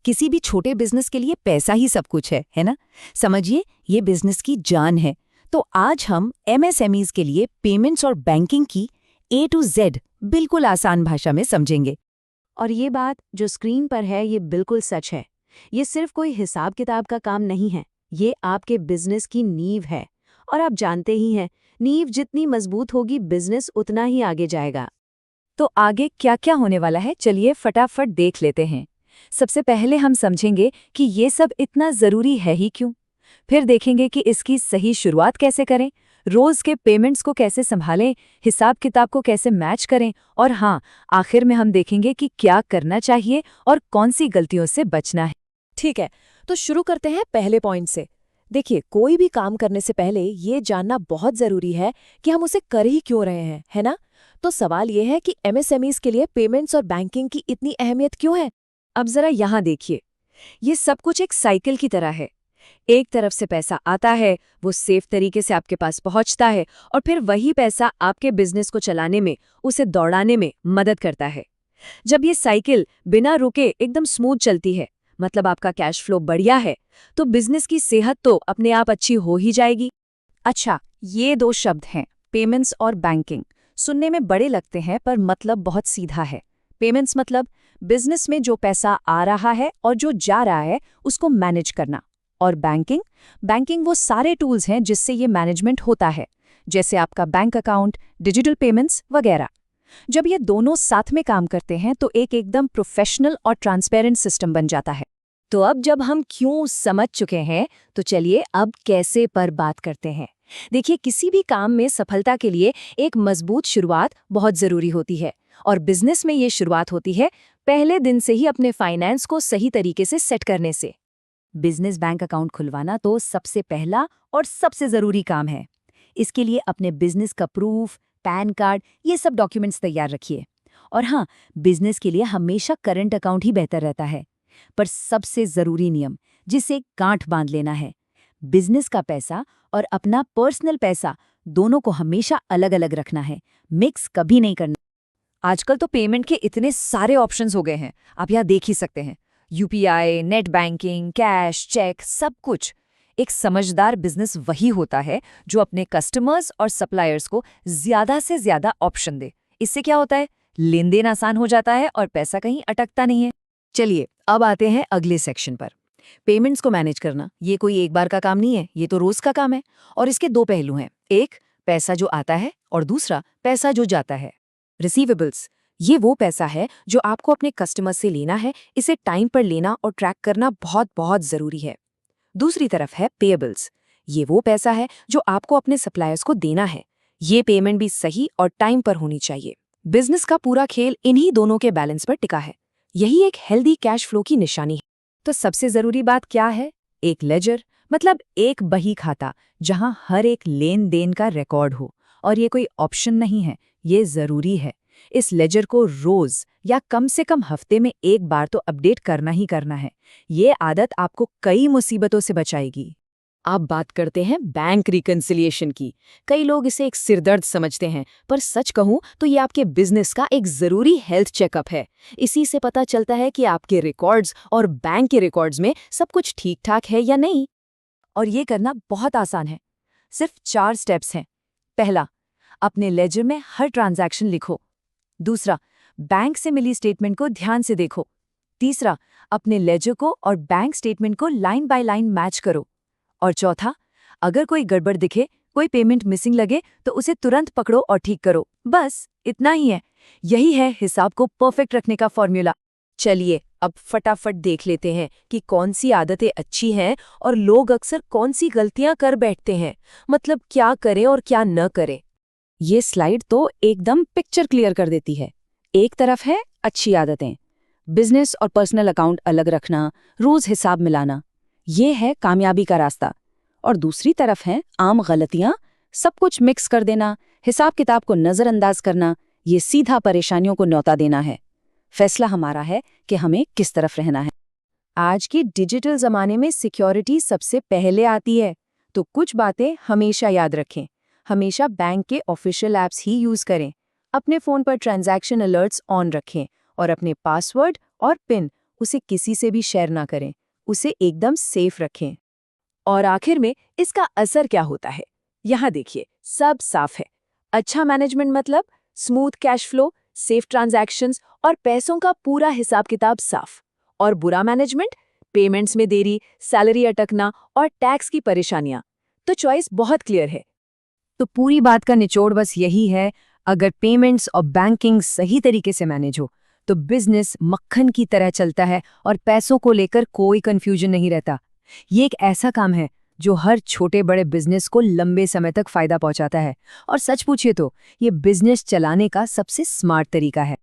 किसी भी छोटे बिजनेस के लिए पैसा ही सब कुछ है ना? समझिए, ये बिजनेस की जान है। तो आज हम एमएसएमईज के लिए पेमेंट्स और बैंकिंग की ए टू जेड बिल्कुल आसान भाषा में समझेंगे। और ये बात जो स्क्रीन पर है ये बिल्कुल सच है। ये सिर्फ कोई हिसाब किताब का काम नहीं है, ये आपके बिजनेस की नींव है। और आप जानते ही हैं, नींव जितनी मजबूत होगी बिजनेस उतना ही आगे जाएगा। तो आगे क्या क्या होने वाला है, चलिए फटाफट देख लेते हैं। सबसे पहले हम समझेंगे कि ये सब इतना ज़रूरी है ही क्यों। फिर देखेंगे कि इसकी सही शुरुआत कैसे करें, रोज़ के पेमेंट्स को कैसे संभालें, हिसाब किताब को कैसे मैच करें, और हाँ, आखिर में हम देखेंगे कि क्या करना चाहिए और कौन सी गलतियों से बचना है। ठीक है, तो शुरू करते हैं पहले पॉइंट से। देखिए, कोई भी काम करने से पहले ये जानना बहुत ज़रूरी है कि हम उसे कर ही क्यों रहे हैं, है ना? तो सवाल ये है कि एमएसएमईज के लिए पेमेंट्स और बैंकिंग की इतनी अहमियत क्यों है? अब जरा यहाँ देखिए, ये सब कुछ एक साइकिल की तरह है। एक तरफ से पैसा आता है, वो सेफ तरीके से आपके पास पहुंचता है, और फिर वही पैसा आपके बिजनेस को चलाने में, उसे दौड़ाने में मदद करता है। जब ये साइकिल बिना रुके एकदम स्मूथ चलती है, मतलब आपका कैश फ्लो बढ़िया है, तो बिजनेस की सेहत तो अपने आप अच्छी हो ही जाएगी। अच्छा, ये दो शब्द हैं, पेमेंट्स और बैंकिंग। सुनने में बड़े लगते हैं पर मतलब बहुत सीधा है। पेमेंट्स मतलब बिजनेस में जो पैसा आ रहा है और जो जा रहा है उसको मैनेज करना। और बैंकिंग वो सारे टूल्स हैं जिससे ये मैनेजमेंट होता है, जैसे आपका बैंक अकाउंट, डिजिटल पेमेंट्स वगैरह। जब ये दोनों साथ में काम करते हैं तो एक एकदम प्रोफेशनल और ट्रांसपेरेंट सिस्टम बन जाता है। तो अब जब हम क्यों समझ चुके हैं, तो चलिए अब कैसे पर बात करते हैं। देखिए, किसी भी काम में सफलता के लिए एक मजबूत शुरुआत बहुत ज़रूरी होती है, और बिजनेस में ये शुरुआत होती है पहले दिन से ही अपने फाइनेंस को सही तरीके से सेट करने से। बिजनेस बैंक अकाउंट खुलवाना तो सबसे पहला और सबसे ज़रूरी काम है। इसके लिए अपने बिजनेस का प्रूफ, पैन कार्ड, ये सब डॉक्यूमेंट्स तैयार रखिए। और हाँ, बिजनेस के लिए हमेशा करंट अकाउंट ही बेहतर रहता है। पर सबसे ज़रूरी नियम, जिसे गांठ बांध लेना है, बिजनेस का पैसा और अपना पर्सनल पैसा दोनों को हमेशा अलग अलग रखना है, मिक्स कभी नहीं करना। आजकल तो पेमेंट के इतने सारे ऑप्शंस हो गए हैं, आप यहाँ देख ही सकते हैं। UPI, net banking, cash, cheque, सब कुछ। एक समझदार बिजनेस वही होता है जो अपने कस्टमर्स और सप्लायर्स को ज्यादा से ज्यादा ऑप्शन दे। इससे क्या होता है, लेन देन आसान हो जाता है और पैसा कहीं अटकता नहीं है। चलिए अब आते हैं अगले सेक्शन पर। पेमेंट्स को मैनेज करना ये कोई एक बार का काम नहीं है, ये तो रोज का काम है। और इसके दो पहलू हैं, एक पैसा जो आता है और दूसरा पैसा जो जाता है। रिसीवेबल्स, ये वो पैसा है जो आपको अपने कस्टमर से लेना है, इसे टाइम पर लेना और ट्रैक करना बहुत बहुत ज़रूरी है। दूसरी तरफ है पेएबल्स, ये वो पैसा है जो आपको अपने सप्लायर्स को देना है, ये पेमेंट भी सही और टाइम पर होनी चाहिए। बिजनेस का पूरा खेल इन्हीं दोनों के बैलेंस पर टिका है, यही एक हेल्दी कैश फ्लो की निशानी है। तो सबसे ज़रूरी बात क्या है, एक लेजर, मतलब एक बही खाता जहां हर एक लेन देन का रिकॉर्ड हो। और ये कोई ऑप्शन नहीं है, ये ज़रूरी है। इस लेजर को रोज या कम से कम हफ्ते में एक बार तो अपडेट करना ही करना है। ये आदत आपको कई मुसीबतों से बचाएगी। अब बात करते हैं बैंक रिकन्सिलिएशन की। कई लोग इसे एक सिरदर्द समझते हैं, पर सच कहूं तो ये आपके बिजनेस का एक ज़रूरी हेल्थ चेकअप है। इसी से पता चलता है कि आपके रिकॉर्ड्स और बैंक के रिकॉर्ड्स में सब कुछ ठीक ठाक है या नहीं। और ये करना बहुत आसान है, सिर्फ 4 स्टेप्स हैं। पहला, अपने लेजर में हर ट्रांजैक्शन लिखो। दूसरा, बैंक से मिली स्टेटमेंट को ध्यान से देखो। तीसरा, अपने लेजर को और बैंक स्टेटमेंट को लाइन बाय लाइन मैच करो। और चौथा, अगर कोई गड़बड़ दिखे, कोई पेमेंट मिसिंग लगे, तो उसे तुरंत पकड़ो और ठीक करो। बस इतना ही है। यही है हिसाब को परफेक्ट रखने का फॉर्मूला। चलिए अब फटाफट देख लेते हैं कि कौन सी आदतें अच्छी हैं और लोग अक्सर कौन सी गलतियां कर बैठते हैं, मतलब क्या करें और क्या न करें। ये स्लाइड तो एकदम पिक्चर क्लियर कर देती है। एक तरफ है अच्छी आदतें, बिजनेस और पर्सनल अकाउंट अलग रखना, रोज हिसाब मिलाना, ये है कामयाबी का रास्ता। और दूसरी तरफ है आम गलतियां, सब कुछ मिक्स कर देना, हिसाब किताब को नजरअंदाज करना, ये सीधा परेशानियों को न्योता देना है। फैसला हमारा है कि हमें किस तरफ रहना है। आज के डिजिटल जमाने में सिक्योरिटी सबसे पहले आती है, तो कुछ बातें हमेशा याद रखें। हमेशा बैंक के ऑफिशियल ऐप्स ही यूज करें, अपने फोन पर ट्रांजैक्शन अलर्ट्स ऑन रखें और अपने पासवर्ड और पिन उसे किसी से भी शेयर ना करें, उसे एकदम सेफ रखें। और आखिर में इसका असर क्या होता है, यहाँ देखिए, सब साफ है। अच्छा मैनेजमेंट मतलब smooth cash flow, safe transactions और पैसों का पूरा हिसाब किताब साफ। और बुरा मैनेजमेंट, पेमेंट्स में देरी, सैलरी अटकना और टैक्स की परेशानियां। तो चॉइस बहुत क्लियर है। तो पूरी बात का निचोड़ बस यही है, अगर पेमेंट्स और बैंकिंग सही तरीके से मैनेज हो तो बिजनेस मक्खन की तरह चलता है और पैसों को लेकर कोई कंफ्यूजन नहीं रहता। ये एक ऐसा काम है जो हर छोटे बड़े बिजनेस को लंबे समय तक फायदा पहुंचाता है, और सच पूछिए तो ये बिजनेस चलाने का सबसे स्मार्ट तरीका है।